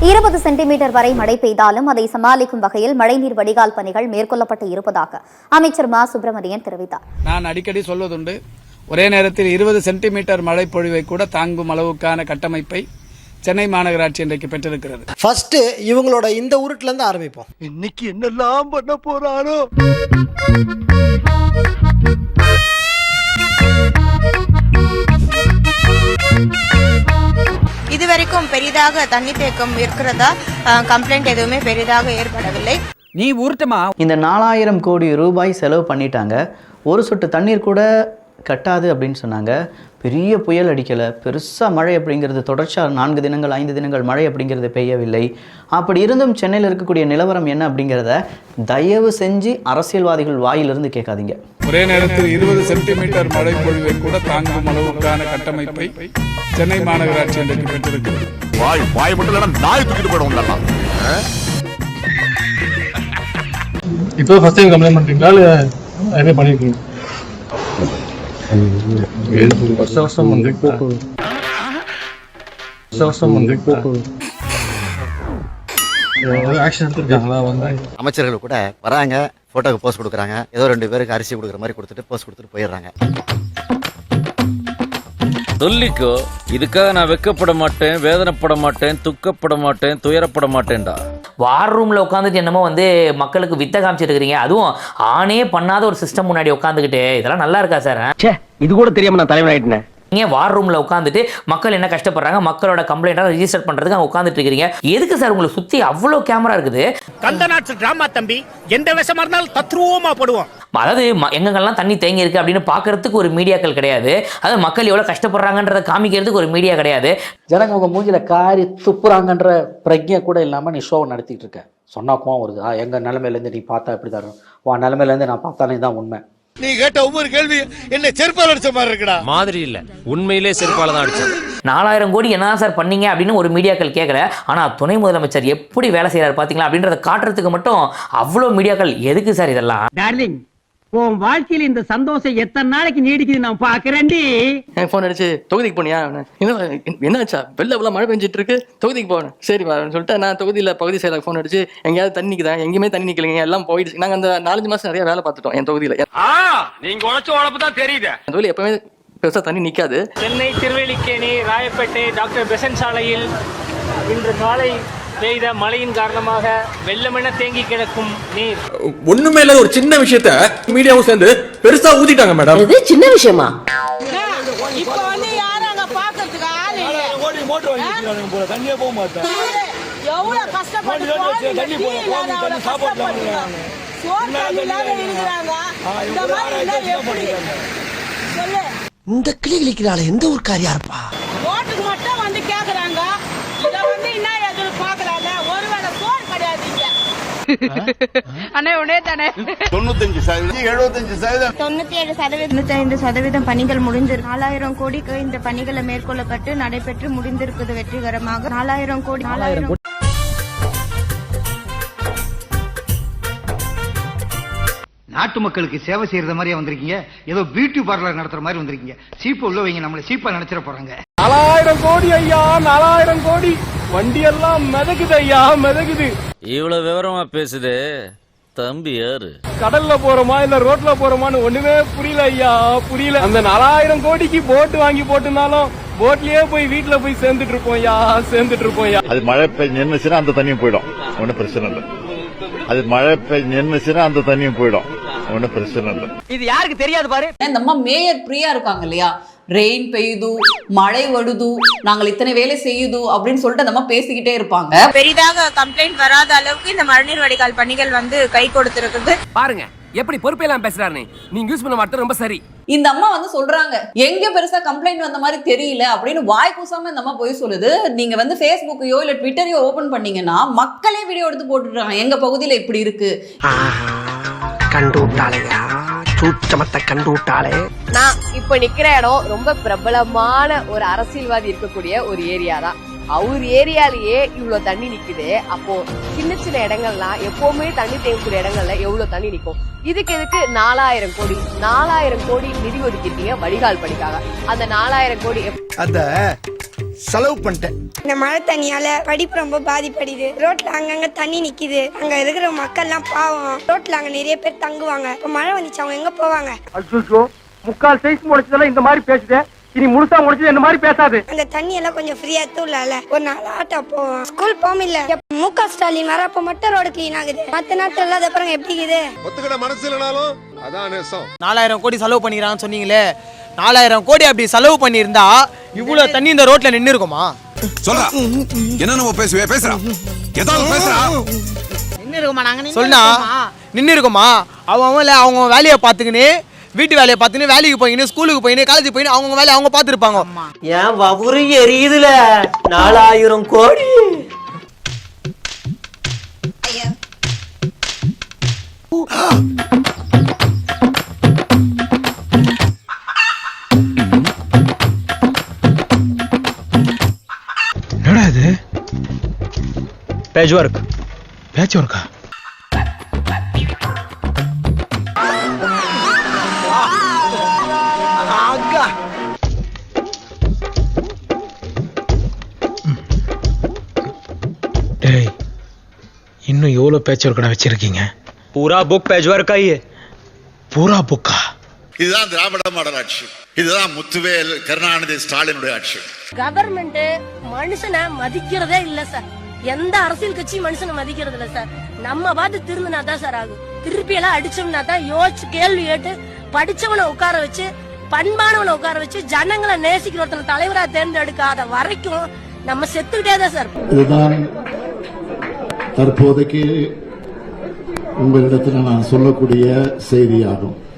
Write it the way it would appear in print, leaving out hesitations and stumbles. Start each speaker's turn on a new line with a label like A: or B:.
A: 20 centimetre வரை மழை பெய்தாலும் அதை சமாளிக்கும் வகையில் மழைநீர் வடிகால் பணிகள் மேற்கொள்ளப்பட்டு இருப்பதாக அமைச்சர் மா சுப்பிரமணியன் தெரிவித்தார்.
B: நான் அடிக்கடி சொல்வதுண்டு, ஒரே நேரத்தில் 20 சென்டிமீட்டர் மழை பொழிவை கூட தாங்கும் அளவுக்கான கட்டமைப்பை சென்னை மாநகராட்சி இன்றைக்கு பெற்றிருக்கிறது.
C: ஃபர்ஸ்ட் இவங்களோட இந்த உருட்டுல இருந்து ஆரம்பிப்போம்.
D: இன்னைக்கு என்னெல்லாம் பண்ண போறாரோ.
E: இதுவரைக்கும் பெரிதாக தண்ணி தேக்கம் இருக்கிறதா கம்ப்ளைண்ட் எதுவுமே பெரிதாக ஏற்படவில்லை.
F: நீ ஊர்ட்டமா
G: இந்த 4000 கோடி ரூபாய் செலவு பண்ணிட்டாங்க, ஒரு சொட்டு தண்ணீர் கூட கட்டாது அப்படின்னு சொன்னாங்க. பெரிய புயல் அடிக்கலை, பெருசாக மழை அப்படிங்கிறது தொடர்ச்சியாக 4 தினங்கள் 5 தினங்கள் மழை அப்படிங்கிறது பெய்யவில்லை. அப்படி இருந்தும் சென்னையில் இருக்கக்கூடிய நிலவரம் என்ன அப்படிங்கிறத தயவு செஞ்சு அரசியல்வாதிகள் வாயிலிருந்து கேட்காதீங்க.
B: ஒரே நேரத்தில் 20 சென்டிமீட்டர் மழை பொழிவை கூட தாங்கும் அளவுக்கான கட்டமைப்பை சென்னை மாநகராட்சி இன்றைக்கு பெற்றிருக்கிறது.
D: வாய் மட்டும் நாய் தூக்கிட்டு போயிடுவோம்.
H: இப்போ ஃபர்ஸ்ட் டைம் கம்ப்ளைண்ட் பண்றீங்களா இல்ல என்ன பண்ணிருக்கீங்க?
I: அமைச்சர்கள் கூட வராங்க, போட்டோக்கு போஸ்ட் கொடுக்குறாங்க, ஏதோ 2 பேருக்கு அரிசி கொடுக்குற மாதிரி கொடுத்துட்டு போஸ்ட் கொடுத்துட்டு போயிடுறாங்க.
J: சொல்லிக்கோ, இதுக்காக நான் வெக்கப்பட மாட்டேன், வேதனைப்பட மாட்டேன், துக்கப்பட மாட்டேன், துயரப்பட மாட்டேன்டா.
K: வார் ரூம்ல உட்காந்துட்டு என்னமோ மக்களுக்கு வித்த காமிச்சிட்டு இருக்கிறீங்க. அதுவும் ஆனே பண்ணாத ஒரு சிஸ்டம் முன்னாடி உட்காந்துக்கிட்டு இதெல்லாம் நல்லா இருக்கா சார்?
F: இது கூட தெரியாம நான் தலைவன் ஆயிட்டேன்.
K: நீங்க வார் ரூம்ல உட்காந்துட்டு மக்கள் என்ன கஷ்டப்படுறாங்க, மக்களோட கம்ப்ளைண்ட் ரெஜிஸ்டர் பண்றதுக்கு அங்க உட்காந்துட்டு இருக்கீங்க. எதுக்கு சார் உங்களுக்கு சுத்தி அவ்வளவு கேமரா இருக்குது?
F: கந்தநாட்டு டிராமா தம்பி, எந்த விஷமா இருந்தாலும் தத்ரூபமா போடுவோம்.
K: அதாவது எங்கெல்லாம் தண்ணி தேங்கி இருக்கு அப்படின்னு பாக்குறதுக்கு ஒரு மீடியாக்கள் கிடையாது. அதாவது மக்கள் எவ்வளவு கஷ்டப்படுறாங்கன்றதை காமிக்கிறதுக்கு ஒரு மீடியா கிடையாது.
L: ஜனங்க உங்க மூஞ்சில காரி துப்புறாங்கன்ற பிரஜை கூட இல்லாம நீ ஷோவை நடத்திட்டு இருக்க. சொன்னா கோவம் வருது. எங்க நிலைமையில இருந்து நீ பார்த்தா எப்படி தரும், உன் நிலைமையில இருந்து நான் பார்த்தாலே தான் உண்மை.
D: நீ கேட்ட ஒவ்வொரு கேள்வி என்ன செருப்பால அடிச்ச மாதிரி இருக்குடா.
J: மாதிரி இல்ல, உண்மையிலே செருப்பால தான் அடிச்சது.
K: 4000 கோடி என்ன சார் பண்ணீங்க அப்படின்னு ஒரு மீடியாக்கள் கேட்கல. ஆனா துணை முதலமைச்சர் எப்படி வேலை செய்யறாரு பாத்தீங்களா அப்படின்றத காட்டுறதுக்கு மட்டும் அவ்வளவு மீடியாக்கள் எதுக்கு சார் இதெல்லாம்?
F: டார்லிங், உன் வாழ்க்கையில இந்த சந்தோஷம் எத்தனை நாளைக்கு நீடிக்குது நான் பாக்குறேன்டி.
G: எனக்கு ஃபோன் அடிச்சு தொகுதிக்கு போனியா? என்னாச்சா? வெளில மழை பெஞ்சிட்டு இருக்கு, தொகுதிக்கு போனேன். சரி சொல்லிட்டு நான் தொகுதியில் பகுதி செயலாளர் ஃபோன் அடிச்சு, எங்கேயாவது தண்ணி நிற்குதா? எங்கேயுமே தண்ணி நிற்கலைங்க, எல்லாம் போயிடுச்சு. நாங்கள் அந்த 4-5 மாதம் நிறைய வேலை பார்த்துட்டோம் என் தொகுதியில்.
J: நீங்க உழைச்ச உழைப்பு தான் தெரியுது.
G: அந்த தொகுதியில் எப்பவுமே பெருசாக தண்ணி நிற்காது.
F: சென்னை திருவல்லிக்கேணி ராயப்பேட்டை டாக்டர் பெசன்ட் சாலையில் இன்று காலை பெய்த மழையின் காரணமாக வெள்ளமென தேங்கி கிடக்கும் நீர்.
H: ஒண்ணுமே இல்ல, ஒரு சின்ன விஷயத்த மீடியாவும் சேர்ந்து பெருசா ஊத்திட்டாங்க மேடம்.
E: இது சின்ன விஷயமா?
F: இப்போ யாராங்க பாக்கிறதுக்கு ஆளு இல்ல. ஓடி மோட்டர் வாங்கிட்டாங்க போல, தண்ணியே போக மாட்டேன்.
E: எவ்வளவு கஷ்டப்பட்டு
F: தண்ணி போறாங்க, தண்ணி சாப்பிடுறாங்க.
E: சோறு தண்ணிலாக இருக்குறாங்க. இந்த மாதிரி எப்படி சொல்லு?
C: இந்த கிளி கிளிக்கிறாளே எந்த ஒரு காரியா இருப்பா?
E: ஓட்டுக்கு மட்டும் வந்து கேக்குறாங்க. இத என்ன எதுல பாக்குறாங்க? ஒருவேளை சோறு கிடையாதுங்க. அண்ணே உடனே தானே 97% பணிகள் முடிஞ்சிருக்கு. 4000 கோடிக்கு இந்த பணிகளை மேற்கொள்ளப்பட்டு நடைபெற்று முடிந்திருக்குது வெற்றிகரமாக. 4000 கோடி
F: நாட்டு மக்களுக்கு சேவை செய்யற மாதிரி வந்திருக்கீங்க, ஏதோ பியூட்டி பார்லர் நடத்துற மாதிரி வந்திருக்கீங்க. சீப்பா உள்ள வைங்க, நம்மள சீப்பா நினைச்சிட போறாங்க.
H: 4000 கோடி ஐயா, 4000 கோடி. வண்டி எல்லாம் மிதக்குது ஐயா, மிதக்குது.
J: இவ்வளவு விவரமா பேசுது தம்பி யாரு?
H: கடல்ல போறோமா இல்ல ரோட்ல போறோமான்னு ஒண்ணுமே புரியல ஐயா, புரியல. அந்த 4000 கோடிக்கு போட் வாங்கி போட்டுனாலும் போட்லயே போய் வீட்டுல போய் சேர்ந்துட்டு இருப்போம் ஐயா, சேர்ந்துட்டு இருப்போம் ஐயா.
D: அது மழை நின்னுச்சுன்னா அந்த தண்ணியும் போயிடும், ஒன்னும் பிரச்சனை இல்லை. அது மழை நின்னுச்சுன்னா அந்த தண்ணியும் போயிடும், ஒன்னும் பிரச்சனை இல்லை.
F: இது யாருக்கு தெரியாது பாரு.
E: இந்த அம்மா மேயர் பிரியா இருக்காங்க இல்லையா? ரெயின் பெய்யுது, மழை வருது, நாங்கள் இத்தனை வேலை செய்யுது அப்படின்னு சொல்லிட்டு அந்த அம்மா பேசிக்கிட்டே இருப்பாங்க. பெரிதாக கம்ப்ளைண்ட் வராத அளவுக்கு இந்த மழைநீர் வடிகால் பணிகள் கை கொடுத்திருக்குது.
F: பாருங்க எப்படி பொறுப்பெல்லாம் பேசுறாரு. நீங்க யூஸ் பண்ண வார்த்தை ரொம்ப சரி.
E: இந்த அம்மா சொல்றாங்க எங்க பெருசா கம்ப்ளைண்ட் வந்த மாதிரி தெரியல அப்படின்னு வாய் கூசாம இந்த அம்மா போய் சொல்லுது. நீங்க ஃபேஸ்புக்கையோ இல்ல ட்விட்டரையோ ஓபன் பண்ணீங்கன்னா மக்களே வீடியோ எடுத்து போட்டுறாங்க, எங்க பகுதியில இப்படி இருக்கு.
C: கண்டு விட்டாளையா, சூச்சமத்தை கண்டு விட்டாளே.
E: நான் இப்ப நிக்கிற இடம் ரொம்ப பிரபலமான ஒரு அரசியல்வாதி இருக்கக்கூடிய ஒரு ஏரியா தான். அவர் ஏரியாலேயே இவ்வளவு தண்ணி நிக்குது. அப்போ சின்ன சின்ன இடங்கள்லாம் எப்பவுமே தண்ணி தேங்கக்கூடிய இடங்கள்ல எவ்வளவு தண்ணி நிக்கும்? இதுக்கு எதுக்கு 4000 கோடி நிதி ஒதுக்கிட்டீங்க வடிகால் படிக்காக? அந்த 4000 கோடி
C: அந்த செலவு பண்ணிட்டேன்.
M: இந்த மழை தண்ணியால படிப்பு ரொம்ப பாதிப்படையுது. ரோட்ல அங்கங்க தண்ணி நிக்குது. அங்க இருக்கிற மக்கள்லாம் பாவம். ரோட்ல அங்க நிறைய பேர் தங்குவாங்க. இப்ப மழை வந்துச்சு, அவங்க எங்க போவாங்க?
H: அச்சோ, முக்கால் சைஸ் முடிச்சதெல்லாம் இந்த மாதிரி பேசுதே, இனி முழுசா முடிச்சது இந்த மாதிரி பேசாது.
M: அந்த தண்ணி எல்லாம் கொஞ்சம் ஃப்ரீயா தூளல. ஒரு நாள் ஆட்டோ போவோம், ஸ்கூல் போகும் இல்ல. முக ஸ்டாலின் வரப்ப மட்டும் ரோடு கிளீன் ஆகுது. மத்த நாட்கள் இல்லாத அப்புறம் எப்படி இருக்குது?
H: ஒத்துக்கிட மனசு இல்லனாலும் அதான் நேசம்.
C: 4000 கோடி செலவு பண்ணிக்கிறான்னு சொன்னீங்களே, 4000 கோடி அப்படி செலவு பண்ணியிருந்தா இவ்வளவு தண்ணி இந்த ரோட்ல நின்று இருக்குமா?
H: சொல்றா, என்ன நம்ம பேசுறா, ஏதாவது பேசுறா.
C: சொன்னா நின்று இருக்குமா? அவங்க வேலையை பார்த்துக்கின்னு, வீட்டு வேலையை பார்த்துன்னு, வேலைக்கு போயின்னு, ஸ்கூலுக்கு போயின்னு, காலேஜுக்கு போயின்னு அவங்க வேலையை அவங்க பார்த்துருப்பாங்க.
L: ஏன் வவுறு எரியுதுல 4000 கோடி.
H: என்னடா இது? பேட்ச் ஒர்க்கா? டேய், இன்னும் எவ்வளவு பேட்ச் ஒர்க் வச்சிருக்கீங்க? பூரா புக் பேட்ச் ஒர்க் ஆயியே. பூரா புக்கா?
D: இதுதான் திராவிட மாடல் ஆட்சி. இதுதான் முத்துவேல் கருணாநிதி ஸ்டாலினுடைய ஆட்சி.
M: கவர்மெண்ட் மனுஷனை மதிக்கிறதே இல்ல சார். எந்த அரசியல் கட்சி மனுஷனை மதிக்கிறது இல்ல சார். நம்ம பார்த்து திரும்பினா தான் சார் ஆகும். திருப்பி எல்லாம் அடிச்சோம்னா தான் யோசிச்சு கேள்வி கேட்டு படிச்சவனை உட்கார வச்சு, பண்பானவனை உட்கார வச்சு, ஜனங்களை நேசிக்கிற ஒருத்தனை தலைவரா தேர்ந்தெடுக்காத வரைக்கும் நம்ம செத்துக்கிட்டே தான் சார்.
D: இதுதான் தற்போதைக்கு உங்களிடத்தில் நான் சொல்லக்கூடிய செய்தியாகும்.